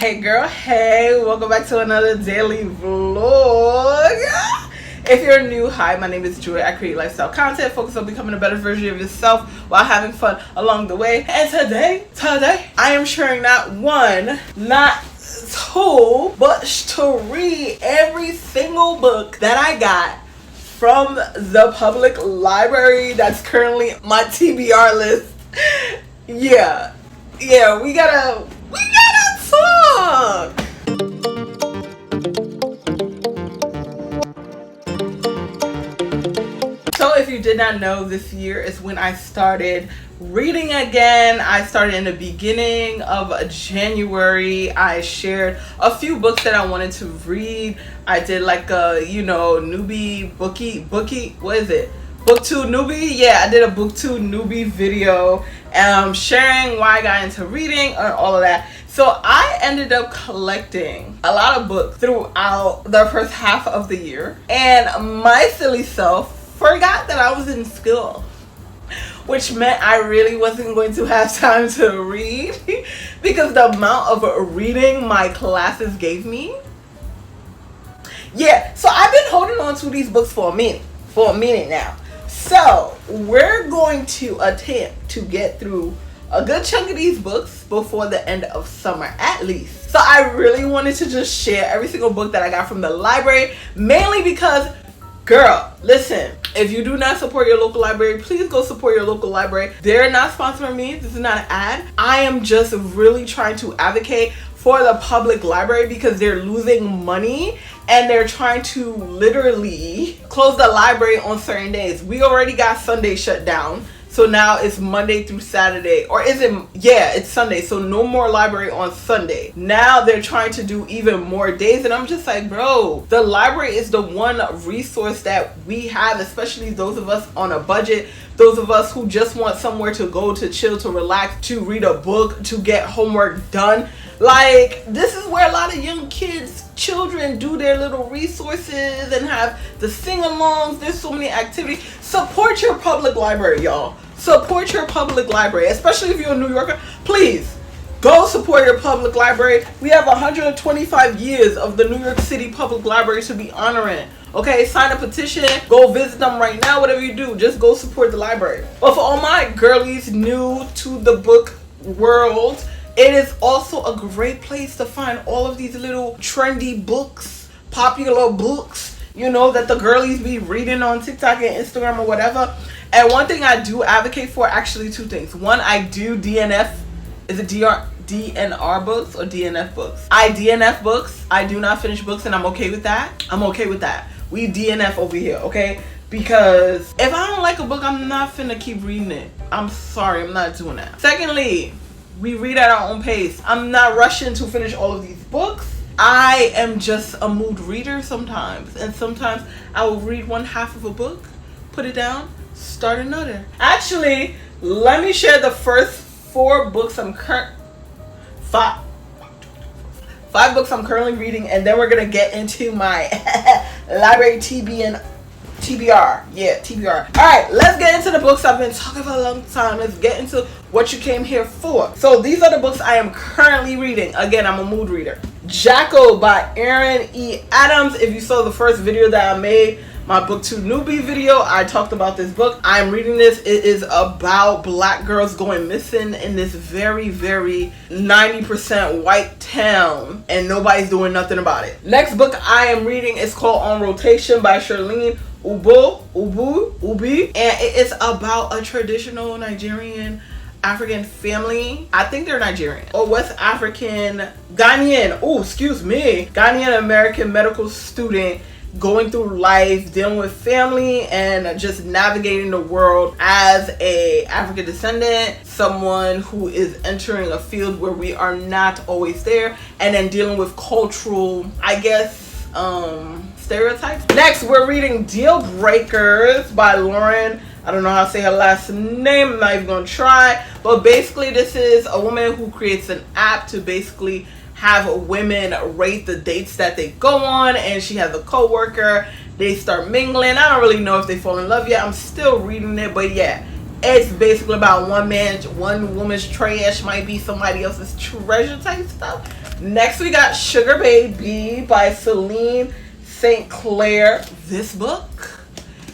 Hey girl, hey, welcome back to another daily vlog. If you're new, hi, my name is Joy. I create lifestyle content focused on becoming a better version of yourself while having fun along the way. And today I am sharing not one, not two, but to read every single book that I got from the public library that's currently my TBR list. Yeah, we gotta talk. So if you did not know, this year is when I started reading again. I started in the beginning of January. I shared a few books that I wanted to read. I did like a, newbie bookie, what is it? BookTok newbie? Yeah, I did a BookTok newbie video sharing why I got into reading and all of that. So I ended up collecting a lot of books throughout the first half of the year. And my silly self forgot that I was in school, which meant I really wasn't going to have time to read because the amount of reading my classes gave me. Yeah, so I've been holding on to these books for a minute now. So we're going to attempt to get through a good chunk of these books before the end of summer at least. So I really wanted to just share every single book that I got from the library, mainly because, girl, listen, if you do not support your local library, please go support your local library. They're not sponsoring me. This is not an ad. I am just really trying to advocate for the public library because they're losing money and they're trying to literally close the library on certain days. We already got Sunday shut down. So now it's Monday through Saturday, or is it? Yeah, it's Sunday. So no more library on Sunday. Now they're trying to do even more days. And I'm just like, bro, the library is the one resource that we have, especially those of us on a budget, those of us who just want somewhere to go, to chill, to relax, to read a book, to get homework done. Like, this is where a lot of young children do their little resources and have the sing-alongs. There's so many activities. Support your public library, y'all. Support your public library, especially if you're a New Yorker. Please go support your public library. We have 125 years of the New York City Public Library to be honoring. Okay, sign a petition, go visit them right now, whatever you do, just go support the library. But for all my girlies new to the book world, it is also a great place to find all of these little trendy books, popular books, that the girlies be reading on TikTok and Instagram or whatever. And one thing I do advocate for, actually two things. One, I do DNF. Is it DNR books or DNF books? I DNF books. I do not finish books, and I'm okay with that. We DNF over here, okay? Because if I don't like a book, I'm not finna keep reading it. I'm sorry, I'm not doing that. Secondly, we read at our own pace. I'm not rushing to finish all of these books. I am just a mood reader sometimes. And sometimes I will read one half of a book, put it down, start another. Actually, let me share the first five books I'm currently reading, and then we're gonna get into my library TBR. Yeah, TBR. Alright, let's get into the books I've been talking about a long time. Let's get into what you came here for. So these are the books I am currently reading. Again, I'm a mood reader. Jackal by Aaron E. Adams. If you saw the first video that I made, my BookTok newbie video, I talked about this book. I'm reading this. It is about black girls going missing in this very, very 90% white town, and nobody's doing nothing about it. Next book I am reading is called On Rotation by Charlene Ubi, and it is about a traditional Nigerian African family. I think they're Nigerian or West African, Ghanaian American medical student going through life, dealing with family, and just navigating the world as a African descendant, someone who is entering a field where we are not always there, and then dealing with cultural, stereotypes. Next, we're reading Deal Breakers by Lauren. I don't know how to say her last name. I'm not even gonna try. But basically, this is a woman who creates an app to basically have women rate the dates that they go on, and she has a co-worker. They start mingling. I don't really know if they fall in love yet. I'm still reading it, but yeah, it's basically about one woman's trash might be somebody else's treasure type stuff. Next we got Sugar Baby by Celine St. Clair. This book,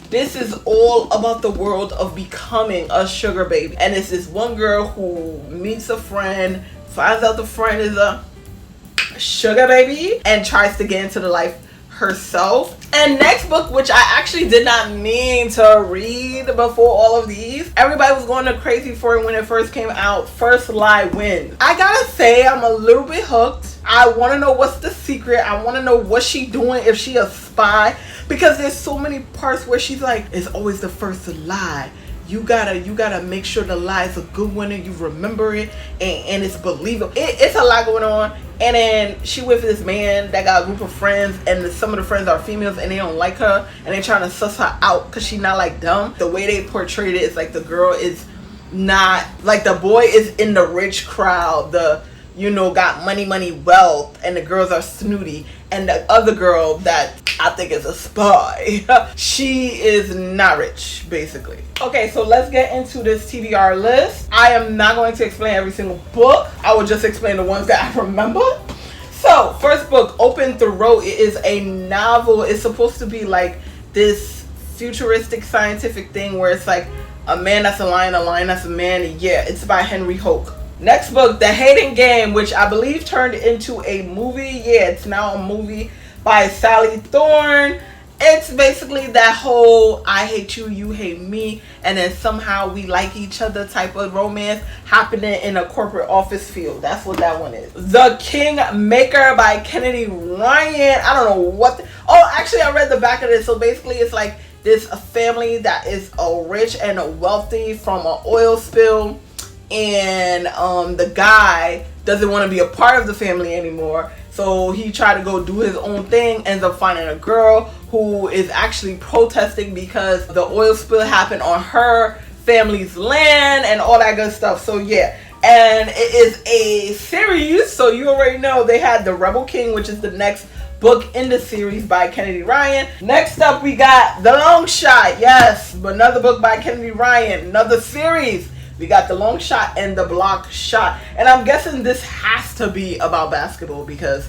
this is all about the world of becoming a sugar baby. And it's this one girl who meets a friend, finds out the friend is a sugar baby, and tries to get into the life herself. And next book, which I actually did not mean to read before all of these, everybody was going crazy for it when it first came out, First Lie Wins. I gotta say, I'm a little bit hooked. I want to know what's the secret. I want to know what she doing, if she a spy, because there's so many parts where she's like, it's always the first to lie. You gotta make sure the lie is a good one and you remember it, and it's believable. It's a lot going on. And then she with this man that got a group of friends, and some of the friends are females and they don't like her, and they trying to suss her out because she's not like dumb. The way they portrayed it is like the girl is not like, the boy is in the rich crowd, the got money, wealth, and the girls are snooty, and the other girl that I think is a spy, she is not rich, basically. Okay, so let's get into this TBR list. I am not going to explain every single book. I will just explain the ones that I remember. So, first book, Open Throat. It is a novel. It's supposed to be like this futuristic scientific thing where it's like a man that's a lion that's a man. Yeah, it's by Henry Hoke. Next book, The Hating Game, which I believe turned into a movie. Yeah, it's now a movie by Sally Thorne. It's basically that whole I hate you, you hate me, and then somehow we like each other type of romance happening in a corporate office field. That's what that one is. The Kingmaker by Kennedy Ryan. I don't know what. Oh, actually, I read the back of this. So basically, it's like this family that is rich and wealthy from an oil spill, and the guy doesn't want to be a part of the family anymore. So he tried to go do his own thing, ends up finding a girl who is actually protesting because the oil spill happened on her family's land and all that good stuff. So yeah, and it is a series, so you already know they had The Rebel King, which is the next book in the series by Kennedy Ryan. Next up we got The Long Shot. Yes, another book by Kennedy Ryan, another series. We got The Long Shot and The Block Shot. And I'm guessing this has to be about basketball, because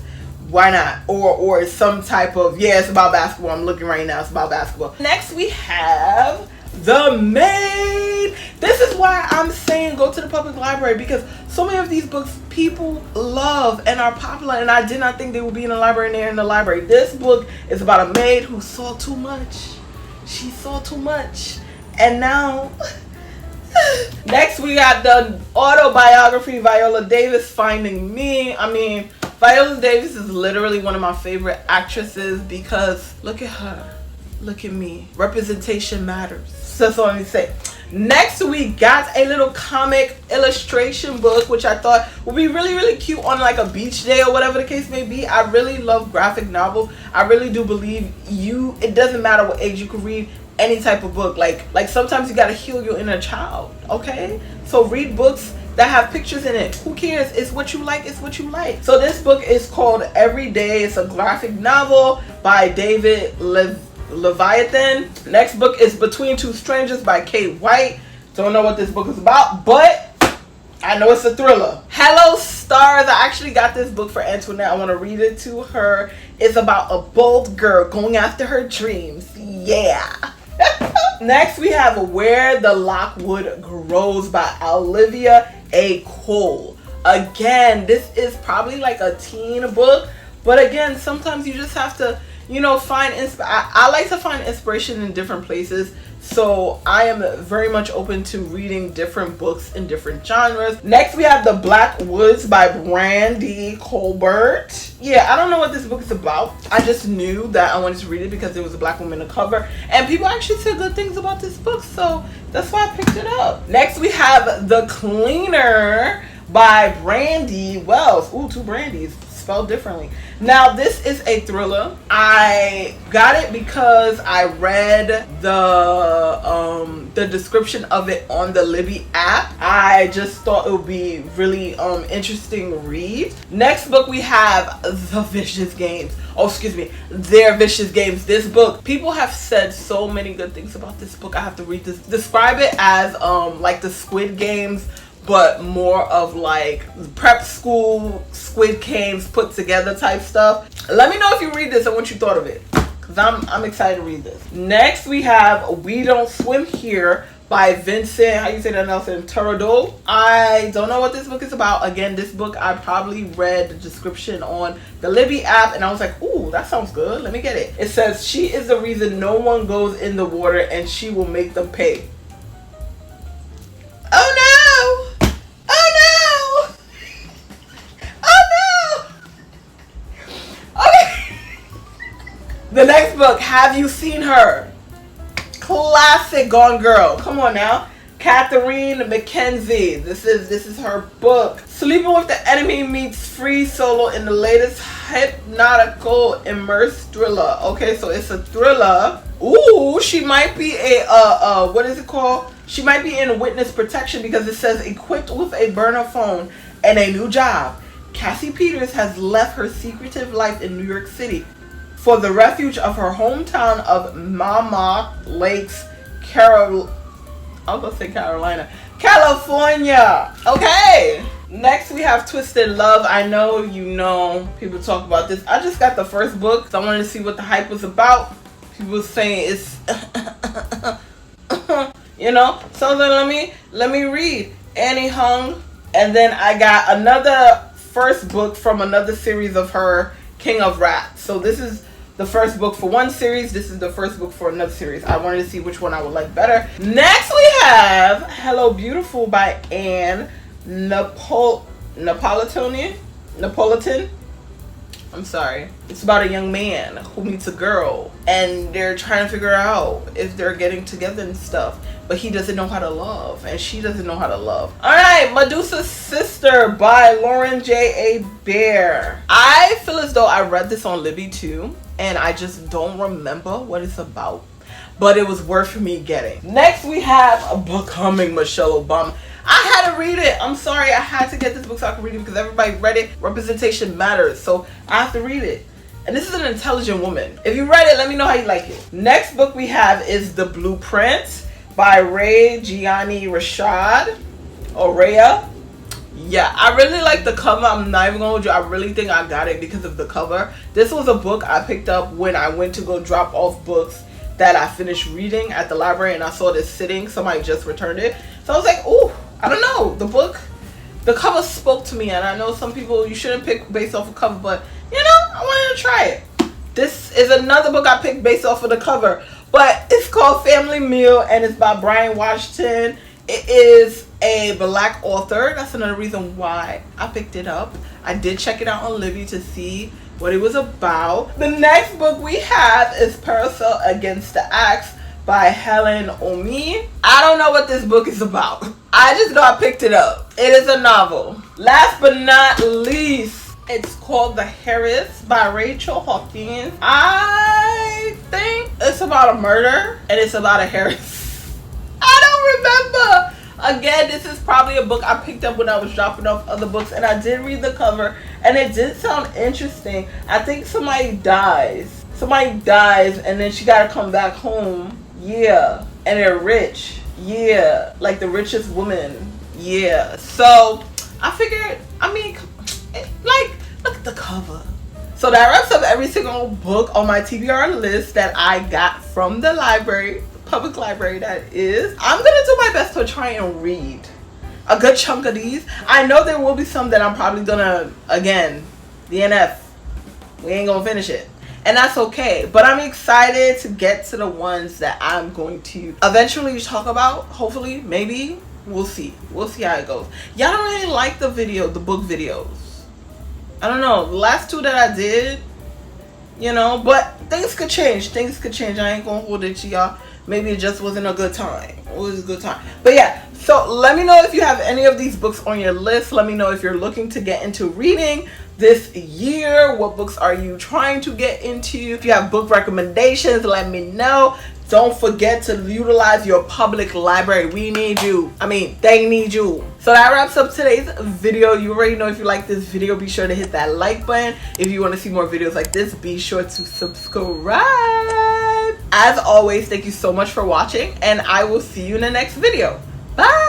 why not? Or some type of, yeah, it's about basketball. I'm looking right now, it's about basketball. Next we have The Maid. This is why I'm saying go to the public library, because so many of these books people love and are popular, and I did not think they would be in the library, and they're in the library. This book is about a maid who saw too much. She saw too much. And now... Next we got the autobiography, Viola Davis, Finding Me. I mean, Viola Davis is literally one of my favorite actresses, because look at her, look at me. Representation matters. So that's all I need to say. Next we got a little comic illustration book, which I thought would be really, really cute on like a beach day or whatever the case may be. I really love graphic novels. I really do believe it doesn't matter what age, you can read any type of book. Like sometimes you gotta heal your inner child, okay? So read books that have pictures in it. Who cares? It's what you like, it's what you like. So this book is called Every Day. It's a graphic novel by David Leviathan. Next book is Between Two Strangers by Kate White. Don't know what this book is about, but I know it's a thriller. Hello Stars. I actually got this book for Antoinette. I want to read it to her. It's about a bold girl going after her dreams. Yeah. Next we have Where the Lockwood Grows by Olivia A. Cole. Again, this is probably like a teen book, but again, sometimes you just have to, find I like to find inspiration in different places. So I am very much open to reading different books in different genres. Next we have The Black Woods by Brandy Colbert. Yeah, I don't know what this book is about. I just knew that I wanted to read it because there was a black woman in the cover, and people actually said good things about this book, so that's why I picked it up. Next we have The Cleaner by Brandy Wells. Ooh, two Brandys, spelled differently. Now this is a thriller. I got it because I read the description of it on the Libby app. I just thought it would be really interesting read. Next book we have The Vicious Games. Oh, excuse me, Their Vicious Games. This book, people have said so many good things about this book. I have to read this. Describe it as like the Squid Games but more of like prep school, Squid Games put together type stuff. Let me know if you read this and what you thought of it, because I'm excited to read this. Next we have We Don't Swim Here by Vincent, how you say that, Nelson? Turado. I don't know what this book is about. Again, this book I probably read the description on the Libby app and I was like, ooh, that sounds good. Let me get it. It says, she is the reason no one goes in the water and she will make them pay. Oh no! Oh no! Oh no! Okay. The next book, Have You Seen Her? Classic Gone Girl. Come on now. Catherine Mackenzie. This is her book. Sleeping with the Enemy meets Free Solo in the latest hypnotical immersed thriller. Okay, so it's a thriller. Ooh, she might be a what is it called? She might be in witness protection because it says equipped with a burner phone and a new job. Cassie Peters has left her secretive life in New York City for the refuge of her hometown of Mama Lakes, Carolina. Okay. Next we have Twisted Love. I know you know people talk about this. I just got the first book, so I wanted to see what the hype was about. People saying it's you know. So then let me read Annie Hung, and then I got another first book from another series of her, King of Rats. So this is the first book for one series. This is the first book for another series. I wanted to see which one I would like better. Next we have Hello Beautiful by Anne Napolitan. I'm sorry. It's about a young man who meets a girl and they're trying to figure out if they're getting together and stuff, but he doesn't know how to love and she doesn't know how to love. Alright, Medusa's Sister by Lauren J. A. Bear. I feel as though I read this on Libby too, and I just don't remember what it's about, but it was worth me getting. Next we have Becoming Michelle Obama. I had to read it. I'm sorry, I had to get this book so I could read it because everybody read it. Representation matters, so I have to read it. And this is an intelligent woman. If you read it, let me know how you like it. Next book we have is The Blueprint by Ray Gianni Rashad or Raya. Yeah, I really like the cover. I'm not even gonna hold you. I really think I got it because of the cover. This was a book I picked up when I went to go drop off books that I finished reading at the library, and I saw this sitting. Somebody just returned it. So I was like, ooh, I don't know. The cover spoke to me, and I know some people, you shouldn't pick based off a cover, but you know, I wanted to try it. This is another book I picked based off of the cover, but it's called Family Meal, and it's by Brian Washington. It is a Black author. That's another reason why I picked it up. I did check it out on Libby to see what it was about. The next book we have is Parasol Against the Axe by Helen Omi. I don't know what this book is about. I just know I picked it up. It is a novel. Last but not least, it's called The Heiress by Rachel Hawkins. I think it's about a murder and it's about a heiress. I don't remember. Again, this is probably a book I picked up when I was dropping off other books, and I did read the cover and it did sound interesting. I think somebody dies. Somebody dies and then she gotta come back home. Yeah. And they're rich. Yeah. Like the richest woman. Yeah. So I figured, I mean, like, look at the cover. So that wraps up every single book on my TBR list that I got from the library, public library that is. I'm gonna do my best to try and read a good chunk of these. I know there will be some that I'm probably gonna, again, DNF. We ain't gonna finish it. And that's okay. But I'm excited to get to the ones that I'm going to eventually talk about. Hopefully, maybe. We'll see. We'll see how it goes. Y'all don't really like the book videos. I don't know. The last two that I did, you know, but things could change. Things could change. I ain't gonna hold it to y'all. Maybe it just wasn't a good time. It was a good time. But yeah, so let me know if you have any of these books on your list. Let me know if you're looking to get into reading this year. What books are you trying to get into? If you have book recommendations, let me know. Don't forget to utilize your public library. We need you. I mean, they need you. So that wraps up today's video. You already know, if you like this video, be sure to hit that like button. If you want to see more videos like this, be sure to subscribe. As always, thank you so much for watching, and I will see you in the next video. Bye.